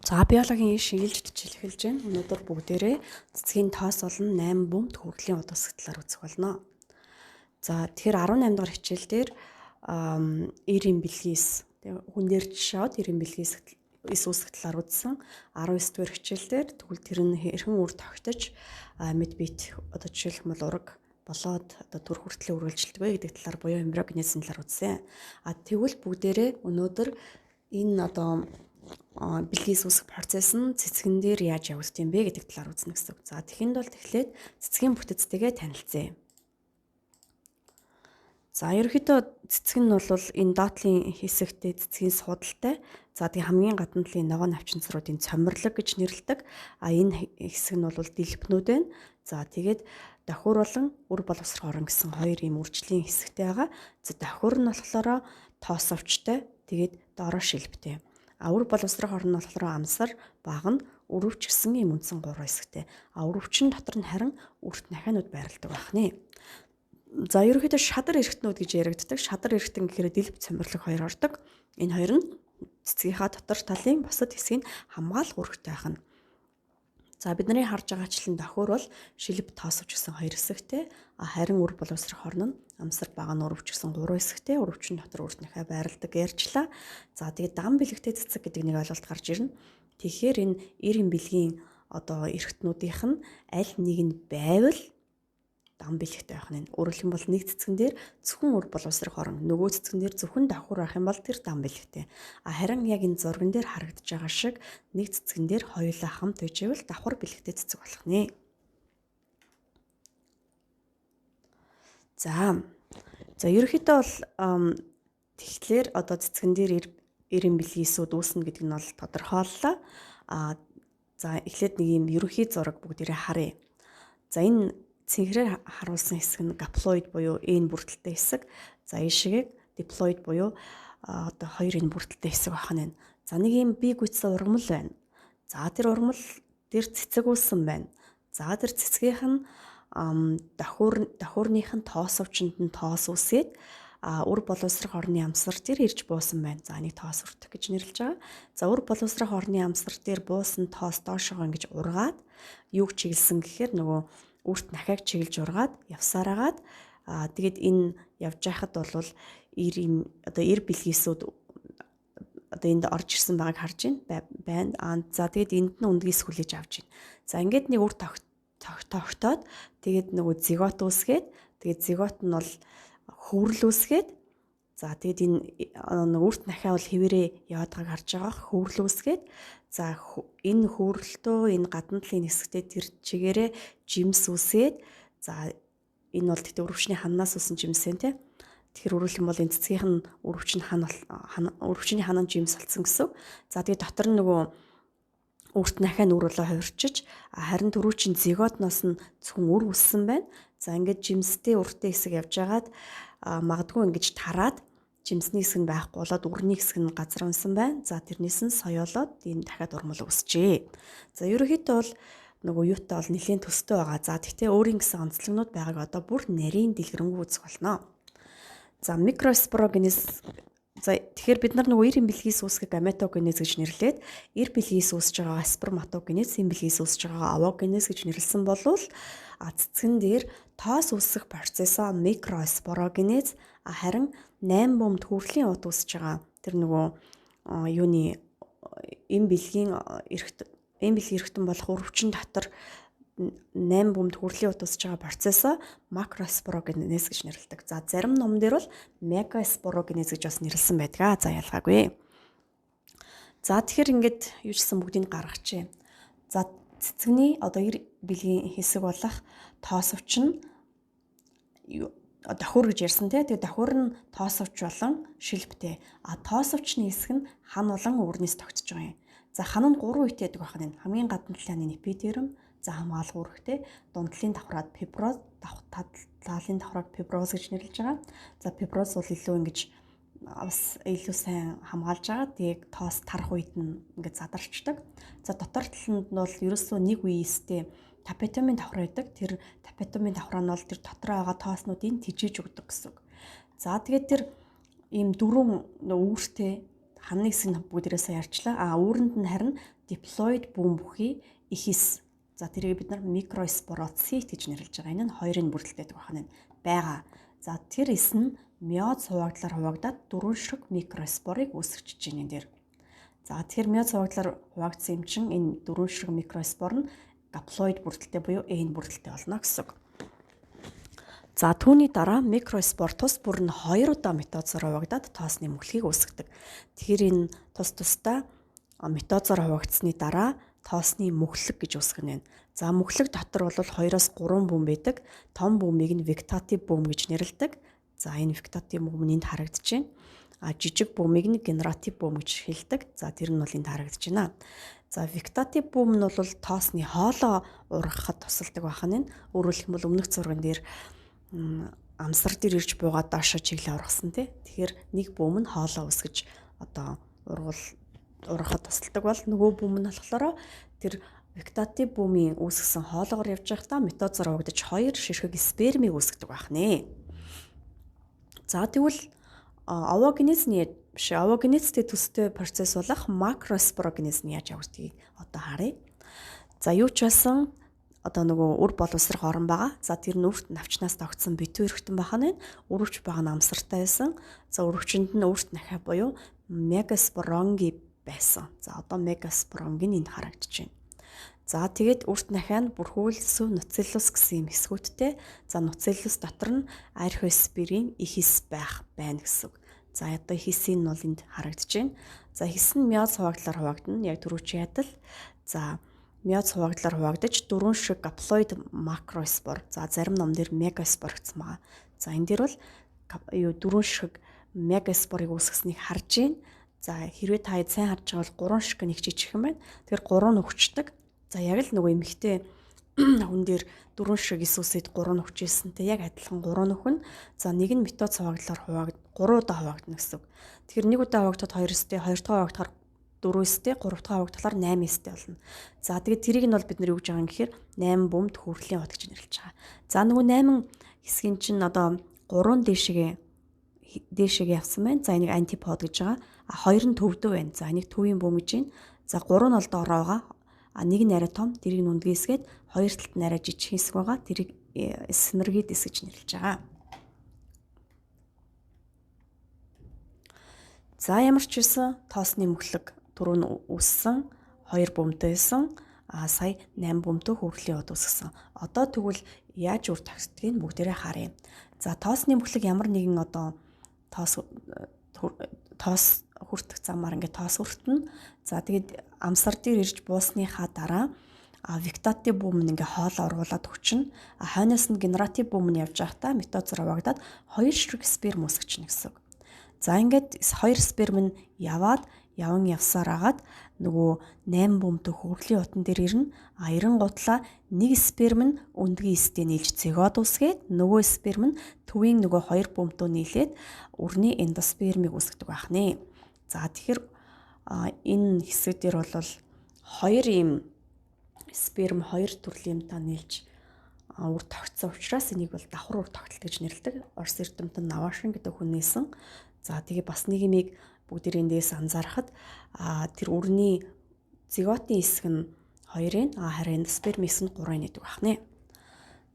За биологийн шигэлж бичил эхэлж байна. Өнөөдөр бүгдээрээ цэцгийн тоос болон 8 бөмбөг хүртлийн удасгалаар үзэх болно. За тэгэхээр 18 дахь хичээл дээр 90 бэлгээс хүн дээр жишээд 90 бэлгээс эс үүсгэх талаар үзсэн. 19 дахь хичээл дээр тэгвэл тэр нь хэрхэн үр тогтож мэд бит одоо жишээлбэл ураг болоод одоо төр хүртлээ үргэлжилдэг вэ гэдэг талаар буюу эмбриогенезийн талаар үзсэн. Тэгвэл бүгдээрээ өнөөдөр энэ одоо бэлгээс үүсэх процесс нь цэцгэн дээр яаж явагддаг юм бэ гэдэг талаар үзнэ гэсэн үг. За тэгэхэд бол тэгэхээр цэцгийн бүтэцтэйгээ танилцъя. За ерөнхийдөө цэцэг нь бол энэ доотлын хэсэгтээ цэцгийн суудалтай. За тэгээ хамгийн гадна талын ногоон навчинцруудын цомирлог гэж нэрлэдэг. Энэ хэсэг нь бол дэлбэнүүд байна. За тэгээд давхар болон үр боловсрох орон гэсэн хоёр ийм үржлийн хэсэгтэй байгаа. За давхар нь болохоор тоосовчтой. Тэгээд доороо шилбэтэй. Үр боловсрох орон нь болохоор амсар, багна, өрөвч гэсэн ийм үндсэн 3 хэсэгтэй. Өрөвчин дотор нь харин үрт нахианууд байрладаг байна. За ерөнхийдөө шадар эргэтнүүд гэж яригддаг. Шадар эргэтэн гэхээр дэлб цомирлог хоёр ордог. Энэ хоёр нь цэцгийнхаа дотор талын бусад хэсгийг хамгаалах үүрэгтэй байна. За бидний харж байгаачлан давхар бол шилб тоосовч гэсэн хоёр хэсэгтэй. Харин үр боловсрох орон нь амсар, багна, өрөвч гэсэн 3 хэсэгтэй. Өрөвчин дотор үрт нахиа байрладаг ярьчлаа. За тэгээд дан бэлэгтэй цэцэг гэдэг нэг ойлголт гарч ирнэ. Тэгэхээр энэ 90 бэлгийн одоо эргэтнүүдийнх нь аль нэг нь байвал дан бэлэгтэй байх нь. Өөрөлдөх юм бол нэг цэцгэн дээр зөвхөн үр боловсрох орон, нөгөө цэцгэн дээр зөвхөн давхар байх юм бол тэр дан бэлэгтэй. Харин яг энэ зурган дээр харагдаж байгаа шиг нэг цэцгэн дээр хоёулаа хамт байжээвэл давхар бэлэгтэй цэцэг болох нэ. За ерөнхийдөө бол тэгэхээр одоо цэцгэн дээр 90 бэлгийн эсүүд үүснэ гэдэг нь бол тодорхойллоо. За эхлээд нэг юм ерөнхий зураг бүгдээрээ харъя. За энэ цэнхрээр харуулсан хэсэг нь гаплоид буюу N бүрдэлтэй хэсэг. За энэ шигийг диплоид буюу одоо 2 N бүрдэлтэй хэсэг байна. За нэг юм бие гүйцсэн ургамал байна. За тэр ургамал дээр цэцэг үүссэн байна. За тэр цэцгийнх нь давхурных нь тоосовчинд нь тоос үсгээд үр боловсрох орны амсар дээр ирж буусан байна. За энийг тоос үртэх гэж нэрлэж байгаа. За үр боловсрох орны амсар дээр буусан тоос доошоо ингэж ургаад юуг чиглэсэн гэхээр нөгөө үрт нахайг чиглэж ургаад явсараагаад тэгээд энэ явж байхад бол 90 бэлгээсүүд одоо энд орж ирсэн байгааг харж байна. За тэгээд энд нь үндгээс хүлээж авч байна. За ингээд нэг үр тогтоод тэгээд нөгөө зигот үүсгээд тэгээд зигот нь бол хөврөл үүсгээд за тэгээд энэ үрт нахиа бол хэвээрээ яваад байгааг харж байгаа хөврөл үүсгээд за энэ хөврөлтөө энэ гадна талын хэсэгтээ тэр чигээрээ жимс үсгээд за энэ бол тэгтээ өрөвчний ханаас үсэн жимсэн тий. Тэгэхээр өрөөлөх юм бол энэ цэцгийнх нь өрөвчний ханаа жимс болсон гэсэн. За тэгээд дотор нь нөгөө үрт нахиа нүрөлөө хувирчиж харин төрүүчийн зиготноос нь зөвхөн үр үссэн байна. За ингээд жимстэй үртэй хэсэг явж байгаад магадгүй ингэж тараад жимсний хэсэг нь байхгүй болоод үрний хэсэг нь газар унсан байна. За тэрнээс нь соёолоод энэ дахиад урмал үсчээ. За ерөнхийдөө бол нөгөө юутай бол нэлийн төстэй байгаа. За тэгтээ өөрийн гэсэн онцлогнууд байгааг одоо бүр нарийн дэлгэрэнгүй үзэх болно. За микроспорогенез за тэгэхээр бид нар нөгөө 90 бэлгээс үүсгэх гаметогенез гэж нэрлээд 90 бэлгээс үүсэж байгаа сперматогенез, 90 бэлгээс үүсэж байгаа овогенез гэж нэрлсэн болвол цэцгэн дээр тоос үүсэх процессоо микроспорогенез харин 8 бөмбөг хүрлийн ут үүсэж байгаа тэр нөгөө юуны энэ бэлгийн эргэтэн болох өрөвчин дотор 8 бөмбөг хүрлийн ут үүсэж байгаа процессоо макроспорогенез гэж нэрлэдэг. За зарим ном дээр бол мегаспорогенез гэж бас нэрлсэн байдаг. За ялгаагүй. За тэгэхээр ингээд юу ч гэсэн бүгдийг гаргачихъя. За цэцэгний одоо 90 бэлгийн хэсэг болох тоосовч нь давхар гэж ярьсан тий. Тэгээ давхар нь тоосовч болон шилбэтэй. Тоосовчны хэсэг нь хан болон өвөрнөөс тогтож байгаа юм. За хан нь 3 үетэй байдаг байна. Хамгийн гадна талын эпидерм, за хамгаалах үүрэгтэй, дунд талын давхраад фиброз, талын давхраад фиброз гэж нэрлэж байгаа. За фиброз бол илүү ингэж бас илүү сайн хамгаалж байгаа. Тэгээд тоос тарах үед нь ингээд задарчдаг. За дотор талд нь бол ерөөсөө нэг үеэстэй тапетомын давхар байдаг. Тэр тапетомын давхар нь бол тэр дотроо байгаа тооснуудыг тижээж өгдөг гэсэн үг. За тэгээд тэр ийм дөрвөн үүртэй ханны хэсэг нь бүгдээрээ сая ярьчлаа. Үүрэнд нь харин diploid бүүн бүхий ихис. За тэрийг бид нар микроспороцит гэж нэрлэж байгаа. Энэ нь хоёрын бүрдэлтэй байх нь байгаа. За тэр эс нь миоз хуваагдлаар хуваагдаад 4 ширхэг микроспорыг үүсгэж байна энэ дээр. За тэгэхээр миоз хуваагдлаар хуваагдсан юм чин энэ 4 ширхэг микроспор нь гаплоид бүрдэлтэй буюу N бүрдэлтэй болно гэсэн үг. За түүний дараа микроспор тус бүр нь 2 удаа метозоор хуваагдаад тоосны мөхлөгийг үүсгэдэг. Тэгэхээр энэ тус тусдаа метозоор хуваагдсны дараа тоосны мөхлөг гэж үүсгэнэ. За мөхлөг дотор бол 2-3 бүм байдаг. Том бүмийг нь вегетатив бүм гэж нэрлэдэг. За энэ вегетатив бүм нь энд харагдаж байна. Жижиг бүмийг нь генератив бүм гэж хэлдэг. За тэр нь бол энд харагдаж байна. За вегетатив бүм нь бол тоосны хоолоо ургахад тусалдаг байна. Өөрөөр хэлбэл өмнөх зурган дээр амсар дээр ирж буугаад доошо чиглээ ургасан тий. Тэгэхээр нэг бүм нь хоолоо үсгэж одоо ургахад тусалдаг бол нөгөө бүм нь болохоор тэр вегетатив бүмийн үүсгэсэн хоолоогоор явж байхдаа метозоор хуваагдаж 2 ширхэг спермийг үүсгэдэг байна. За тэгвэл овогенезтэй төстэй процесс болох макроспорогенез нь яаж явагдгийг одоо харъя. За юу ч байсан одоо нөгөө үр боловсрох орон байгаа. За тэр нь үрт навчнаас тогтсон битүү эргэтэн байна. Өрөвч байгаа нь амсартай байсан. За өрөвчөнд нь үрт нахиа буюу мегаспоронги байсан. За одоо мегаспоронги энд харагдаж байна. За тэгээд үрт нахиа нь бүрхүүлсүү нуцеллус гэсэн юм хэсгүүдтэй. За нуцеллус дотор нь архиоспирин ихис байх байна гэсэн үг. За одоо хисийн нь бол энд харагдаж байна. За хис нь миоз хуваагдлаар хуваагдана. Яг түрүүчийн адил. За миоз хуваагдлаар хуваагдаж 4 ширхэг гаплоид макроспор. За зарим ном дээр мегаспор гэсэн байгаа. За энэ дээр бол 4 ширхэг мегаспорыг үүсгэснийг харж байна. За хэрвээ та сайн харж байгаа бол 3 ширхэг нэг жижиг юм байна. Тэгэхээр 3 нь өгчдөг. За яг л нөгөө эмэгтэй хүн дээр 4 ширхэг эс үсэд 3 нь өгчээсэнтэй яг адилхан 3 нөхөн. За нэг нь метоз хуваагдлаар 3 удаа хуваагдана гэсэн үг. Тэгэхээр нэг удаа хуваагдаад 2 эстэй, 2 дахь хуваагдахаар 4 эстэй, 3 дахь хуваагдахаар 8 эстэй болно. За тэгээд тэрийг нь бол бид нар юу гэж байгаа юм гэхээр 8 бөмбөд хөрлийн хот гэж нэрлэж байгаа. За нөгөө 8 хэсгийн чинь одоо 3 дээшээ явсан байна. За энийг антипод гэж байгаа. 2 нь төвдөө байна. За энийг төвийн бөм гэж байна. За 3 нь бол доороо байгаа. Нэг нь арай том, тэрийг нь үндгээсгээд хоёр талд нь арай жижиг хэсэг байгаа. Тэрийг синергидес гэж нэрлэж байгаа. За ямар ч байсан тоосны мөхлөг түрүү нь үссэн 2 бөмбөтэй байсан. Сая 8 бөмбөтэй хөрлийн хот үсгэсэн. Одоо тэгвэл яаж үр тогтдгийг бүгдээрээ харъя. За тоосны мөхлөг ямар нэгэн одоо тоос хүртэх замаар ингээд тоос хүртэн. За тэгээд амсар дээр ирж буусныхаа дараа вегетатив бүм нь ингээд хоол оруулаад өгчнө. Хойноос нь генератив бүм нь явж байхдаа метозоор хуваагдаад 2 ширхэг сперм үүсгэж гэсэн үг. За ингээд 2 сперм нь явсаар агаад нөгөө 8 бөмбөтэй хөрлийн утан дээр ирнэ. Ирэн гутлаа нэг сперм нь өндгийн эстэй нийлж цэгод үсгээд нөгөө сперм нь төвийн нөгөө 2 бөмбөтөө нийлээд үрний эндоспермийг үүсгэдэг байна. За тэгэхээр энэ хэсэг дээр бол 2 ийм сперм 2 төрлийн юмтай нийлж үр тогтсон учраас энийг бол давхар үр тогтолт гэж нэрлэдэг. Орос эрдэмтэн Навашин гэдэг хүн нээсэн. За тэгээ бас нэг юмыг бүгд эндээс анзаарахад тэр үрний зиготын хэсэг нь 2-ын харин эндосперм хэсэг нь 3-ын гэдэг байна.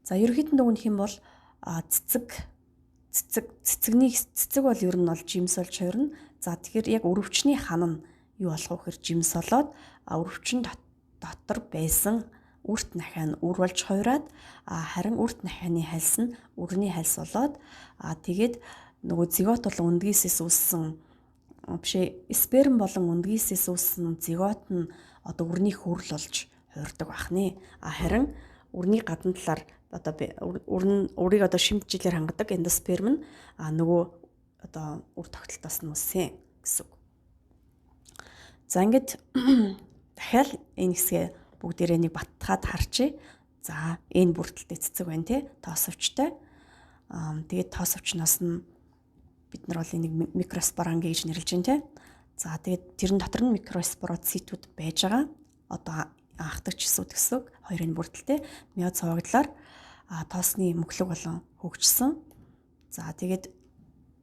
За ерөнхийдөө өгөх юм бол цэцэг бол ер нь бол жимс болж хувирна. За тэгэхээр яг өрөвчний хан нь юу болох вэ гэхээр жимс болоод өрөвчин дотор байсан үрт нахиа нь үр болж хувираад харин үрт нахианы хальс нь үрний хальс болоод тэгээд нөгөө зигот бол өндгийсээс үүссэн сперм болон өндгийсээс үүссэн зигот нь одоо үрний хөрл болж хувирдаг байна. Харин үрний гадна талаар одоо үрийг одоо шимтжилээр хангадаг эндосперм нь нөгөө одоо үр тогтолтоос нь үссэн гэсэн үг. За ингээд дахиад энэ хэсгээ бүгдээрээ нэг баттгаад харчээ. За энэ бүрдэлтэй цэцэг байна тий. Тоосовчтой. Тэгээд тоосовчноос нь бид нар бол энийг микроспоранги гэж нэрлэж байна тий. За тэгээд тэрэн дотор нь микроспороцитууд байж байгаа. Одоо анхдагч эсүүд гэсэн үг. Хоёрын бүрдэлтэй миоз хуваагдлаар тоосны мөхлөг болон хөгжсөн. За тэгээд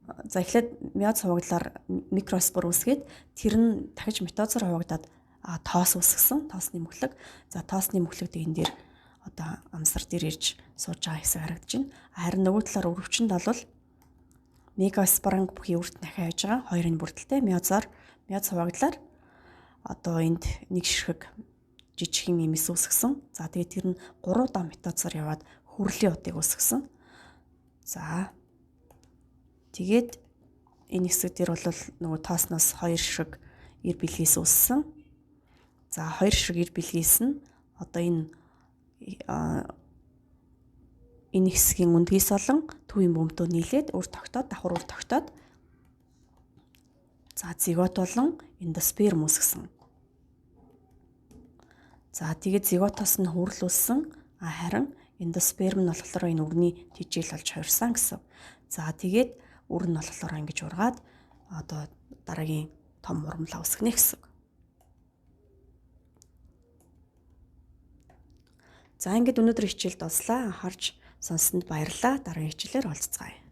За эхлээд миоз хуваагдлаар микроспор үүсгээд тэр нь дахиж митозоор хуваагдаад тоос үүсгэсэн. Тоосны мөхлөг. За тоосны мөхлөг дэгэн дээр одоо амсар дээр ирж сууж байгаа хэсэг харагдаж байна. Харин нөгөө талаар өрөвчөнд бол мегаспоранг бүхий үрт дахиад явж байгаа. Хоёрын бүрдэлтэй миоз хуваагдлаар одоо энд нэг ширхэг жижигхэн эмэс үүсгэсэн. За тэгээд тэр нь 3 удаа митозоор яваад хүрлийн удыг үүсгэсэн. За тэгээд энэ хэсэг дээр бол нөгөө тоосноос 2 ширхэг эр бэлгээс үүссэн. За 2 ширхэг эр бэлгээс нь одоо энэ хэсгийн үндгээс болон төвийн бөмбөдөө нийлээд үр тогтоод давхар үр тогтоод за зигот болон эндосперм үүсгэсэн. За тэгээд зиготоос нь хүрэл үүссэн. Харин эндосперм нь болохоор энэ үрний тижэл болж хувирсан гэсэн. За тэгээд үр нь болохоор ингэж ургаад одоо дараагийн том ургамлаа үүсгэнэ гэсэн. За ингээд өнөөдөр хичээлд дуслаа. Анхаарч сонссонд баярлалаа. Дараагийн хичээлээр уулзцгаая.